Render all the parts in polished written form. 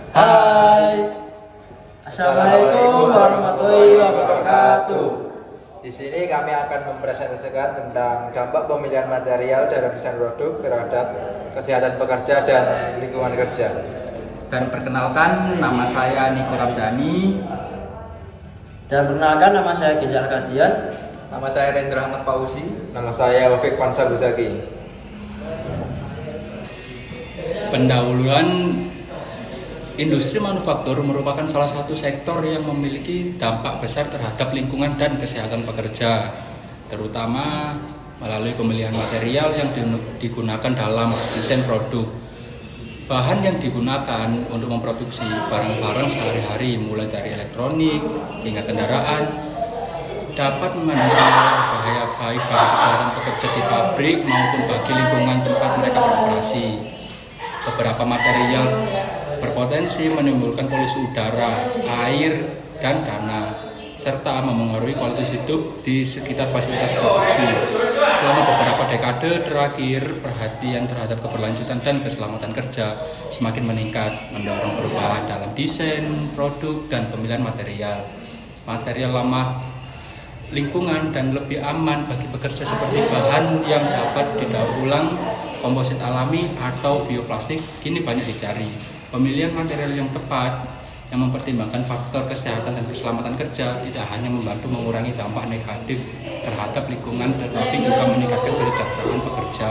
Hai, Assalamualaikum warahmatullahi wabarakatuh. Di sini kami akan mempresentasikan tentang dampak pemilihan material dalam desain produk terhadap kesehatan pekerja dan lingkungan kerja. Dan perkenalkan, nama saya Niko Ramdhani. Dan perkenalkan, nama saya Genjar Kadian. Nama saya Rendra Ahmad Fauzi. Nama saya Wafik Fansa Guzaki. Pendahuluan industri manufaktur merupakan salah satu sektor yang memiliki dampak besar terhadap lingkungan dan kesehatan pekerja, terutama melalui pemilihan material yang digunakan dalam desain produk. Bahan yang digunakan untuk memproduksi barang-barang sehari-hari mulai dari elektronik hingga kendaraan dapat mengandung bahaya baik bagi kesehatan pekerja di pabrik maupun bagi lingkungan tempat mereka beroperasi. Beberapa material berpotensi menimbulkan polusi udara, air, dan tanah, serta memengaruhi kualitas hidup di sekitar fasilitas produksi. Selama beberapa dekade terakhir, perhatian terhadap keberlanjutan dan keselamatan kerja semakin meningkat, mendorong perubahan dalam desain, produk, dan pemilihan material. Material ramah lingkungan dan lebih aman bagi pekerja seperti bahan yang dapat didaur ulang, komposit alami, atau bioplastik kini banyak dicari. Pemilihan material yang tepat yang mempertimbangkan faktor kesehatan dan keselamatan kerja tidak hanya membantu mengurangi dampak negatif terhadap lingkungan, tetapi juga meningkatkan kesejahteraan pekerja.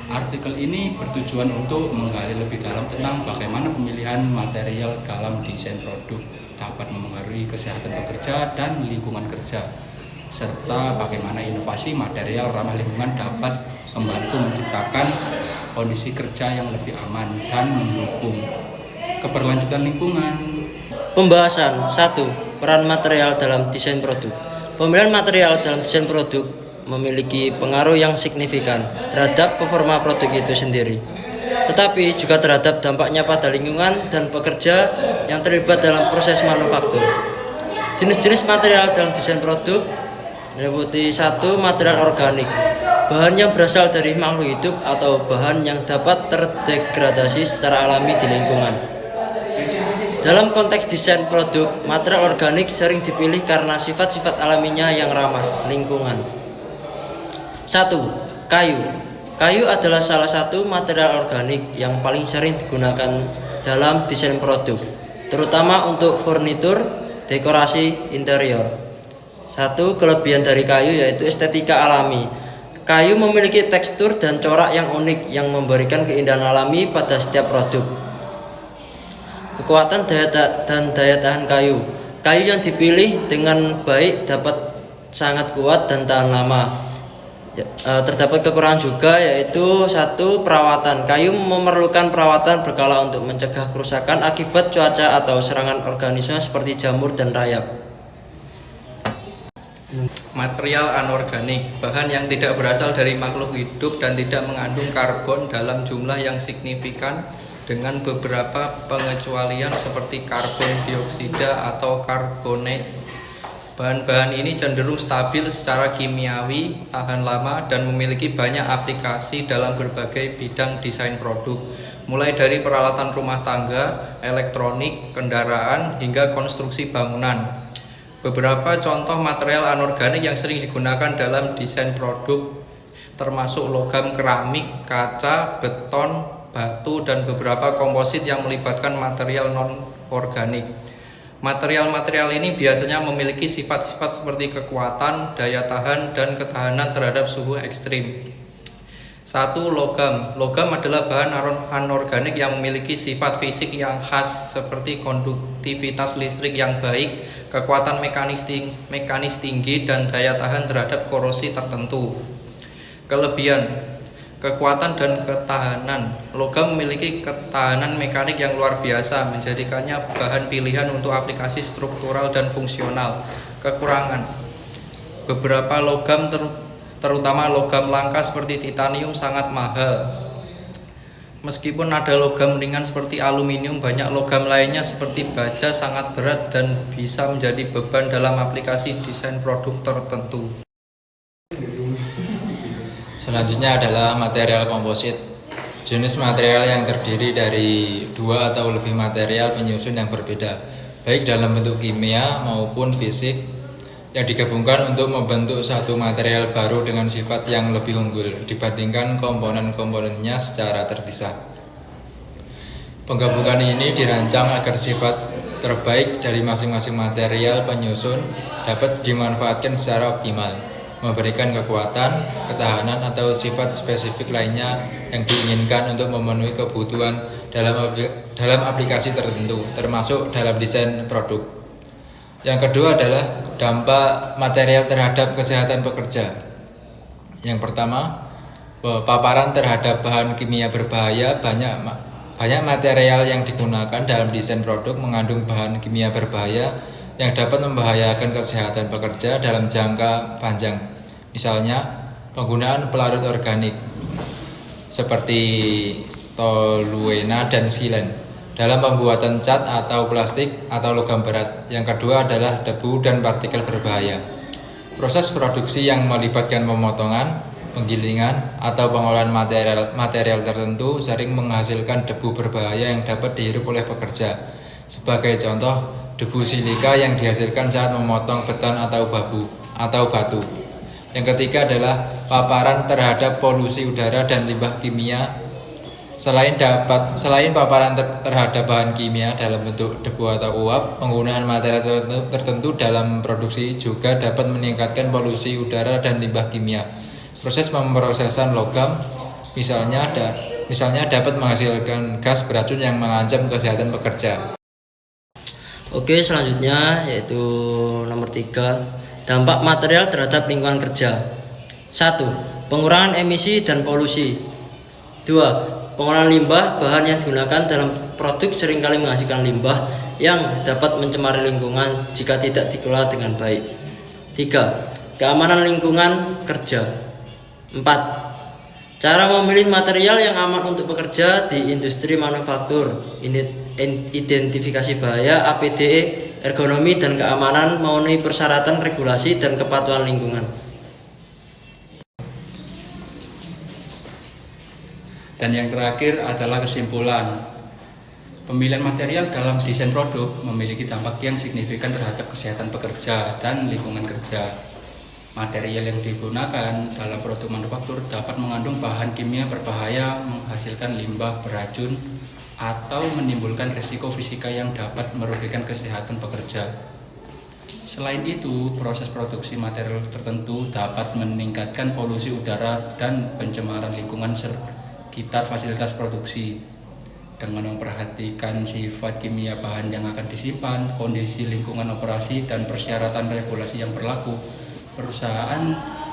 Artikel ini bertujuan untuk menggali lebih dalam tentang bagaimana pemilihan material dalam desain produk dapat memengaruhi kesehatan pekerja dan lingkungan kerja, serta bagaimana inovasi material ramah lingkungan dapat membantu menciptakan kondisi kerja yang lebih aman dan mendukung keberlanjutan lingkungan. Pembahasan 1. Peran material dalam desain produk. Pemilihan material dalam desain produk memiliki pengaruh yang signifikan terhadap performa produk itu sendiri, tetapi juga terhadap dampaknya pada lingkungan dan pekerja yang terlibat dalam proses manufaktur. Jenis-jenis material dalam desain produk meliputi 1. Material organik, bahan yang berasal dari makhluk hidup atau bahan yang dapat terdegradasi secara alami di lingkungan. Dalam konteks desain produk, material organik sering dipilih karena sifat-sifat alaminya yang ramah lingkungan. 1. Kayu. Kayu adalah salah satu material organik yang paling sering digunakan dalam desain produk, terutama untuk furnitur, dekorasi interior. 1. Kelebihan dari kayu yaitu estetika alami. Kayu memiliki tekstur dan corak yang unik yang memberikan keindahan alami pada setiap produk. Kekuatan dan daya tahan kayu. Kayu yang dipilih dengan baik dapat sangat kuat dan tahan lama. Terdapat kekurangan juga yaitu 1. Perawatan. Kayu memerlukan perawatan berkala untuk mencegah kerusakan akibat cuaca atau serangan organisme seperti jamur dan rayap. Material anorganik, bahan yang tidak berasal dari makhluk hidup dan tidak mengandung karbon dalam jumlah yang signifikan dengan beberapa pengecualian seperti karbon dioksida atau karbonat. Bahan-bahan ini cenderung stabil secara kimiawi, tahan lama, dan memiliki banyak aplikasi dalam berbagai bidang desain produk, mulai dari peralatan rumah tangga, elektronik, kendaraan, hingga konstruksi bangunan. Beberapa contoh material anorganik yang sering digunakan dalam desain produk termasuk logam keramik, kaca, beton, batu, dan beberapa komposit yang melibatkan material non-organik. Material-material ini biasanya memiliki sifat-sifat seperti kekuatan, daya tahan, dan ketahanan terhadap suhu ekstrim. 1. Logam. Logam adalah bahan anorganik yang memiliki sifat fisik yang khas seperti konduktivitas listrik yang baik, kekuatan mekanis tinggi, dan daya tahan terhadap korosi tertentu. Kelebihan. Kekuatan dan ketahanan. Logam memiliki ketahanan mekanik yang luar biasa, menjadikannya bahan pilihan untuk aplikasi struktural dan fungsional. Kekurangan. Beberapa logam terutama logam langka seperti titanium sangat mahal. Meskipun ada logam ringan seperti aluminium, banyak logam lainnya seperti baja sangat berat dan bisa menjadi beban dalam aplikasi desain produk tertentu. Selanjutnya adalah material komposit. Jenis material yang terdiri dari dua atau lebih material penyusun yang berbeda, baik dalam bentuk kimia maupun fisik, yang digabungkan untuk membentuk satu material baru dengan sifat yang lebih unggul dibandingkan komponen-komponennya secara terpisah. Penggabungan ini dirancang agar sifat terbaik dari masing-masing material penyusun dapat dimanfaatkan secara optimal, memberikan kekuatan, ketahanan, atau sifat spesifik lainnya yang diinginkan untuk memenuhi kebutuhan dalam aplikasi tertentu, termasuk dalam desain produk. Yang kedua adalah dampak material terhadap kesehatan pekerja. Yang pertama, paparan terhadap bahan kimia berbahaya. Banyak material yang digunakan dalam desain produk mengandung bahan kimia berbahaya yang dapat membahayakan kesehatan pekerja dalam jangka panjang. Misalnya, penggunaan pelarut organik seperti toluena dan silen dalam pembuatan cat atau plastik atau logam berat. Yang kedua adalah debu dan partikel berbahaya. Proses produksi yang melibatkan pemotongan, penggilingan, atau pengolahan material tertentu sering menghasilkan debu berbahaya yang dapat dihirup oleh pekerja. Sebagai contoh, debu silika yang dihasilkan saat memotong beton atau batu. Yang ketiga adalah paparan terhadap polusi udara dan limbah kimia. Selain paparan terhadap bahan kimia dalam bentuk debu atau uap, penggunaan material tertentu dalam produksi juga dapat meningkatkan polusi udara dan limbah kimia. Proses pemrosesan logam misalnya dapat menghasilkan gas beracun yang mengancam kesehatan pekerja. Oke, selanjutnya yaitu nomor 3, dampak material terhadap lingkungan kerja. 1. Pengurangan emisi dan polusi. 2. Pengolahan limbah. Bahan yang digunakan dalam produk seringkali menghasilkan limbah yang dapat mencemari lingkungan jika tidak dikelola dengan baik. 3. Keamanan lingkungan kerja. 4. Cara memilih material yang aman untuk bekerja di industri manufaktur. Identifikasi bahaya, APDE, ergonomi dan keamanan, memenuhi persyaratan regulasi dan kepatuhan lingkungan. Dan yang terakhir adalah kesimpulan. Pemilihan material dalam desain produk memiliki dampak yang signifikan terhadap kesehatan pekerja dan lingkungan kerja. Material yang digunakan dalam produk manufaktur dapat mengandung bahan kimia berbahaya, menghasilkan limbah beracun, atau menimbulkan risiko fisika yang dapat merugikan kesehatan pekerja. Selain itu, proses produksi material tertentu dapat meningkatkan polusi udara dan pencemaran lingkungan sekitar fasilitas produksi. Dengan memperhatikan sifat kimia bahan yang akan disimpan, kondisi lingkungan operasi, dan persyaratan regulasi yang berlaku, perusahaan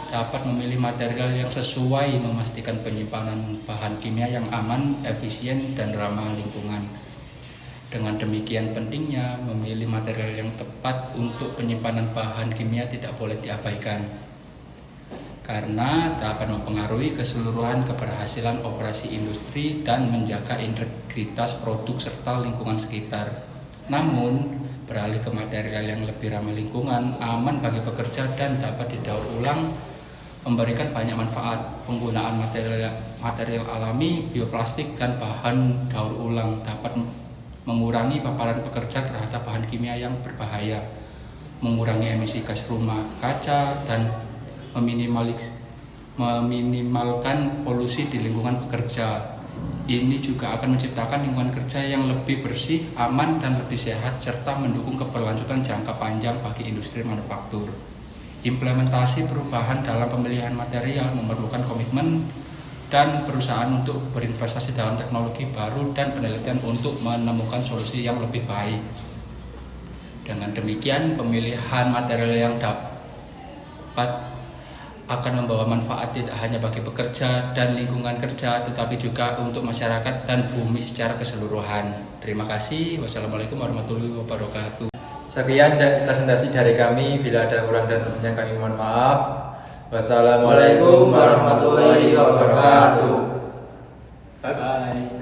dapat memilih material yang sesuai, memastikan penyimpanan bahan kimia yang aman, efisien, dan ramah lingkungan. Dengan demikian pentingnya memilih material yang tepat untuk penyimpanan bahan kimia tidak boleh diabaikan, karena dapat mempengaruhi keseluruhan keberhasilan operasi industri dan menjaga integritas produk serta lingkungan sekitar. Namun, beralih ke material yang lebih ramah lingkungan, aman bagi pekerja, dan dapat didaur ulang memberikan banyak manfaat. Penggunaan material alami, bioplastik, dan bahan daur ulang dapat mengurangi paparan pekerja terhadap bahan kimia yang berbahaya, mengurangi emisi gas rumah kaca, dan meminimalkan polusi di lingkungan pekerja. Ini juga akan menciptakan lingkungan kerja yang lebih bersih, aman, dan lebih sehat, serta mendukung keberlanjutan jangka panjang bagi industri manufaktur. Implementasi perubahan dalam pemilihan material memerlukan komitmen dan perusahaan untuk berinvestasi dalam teknologi baru dan penelitian untuk menemukan solusi yang lebih baik. Dengan demikian, pemilihan material yang dapat akan membawa manfaat tidak hanya bagi pekerja dan lingkungan kerja, tetapi juga untuk masyarakat dan bumi secara keseluruhan. Terima kasih. Wassalamualaikum warahmatullahi wabarakatuh. Sekian presentasi dari kami. Bila ada kurang dan lebihnya kami mohon maaf. Wassalamualaikum warahmatullahi wabarakatuh. Bye-bye.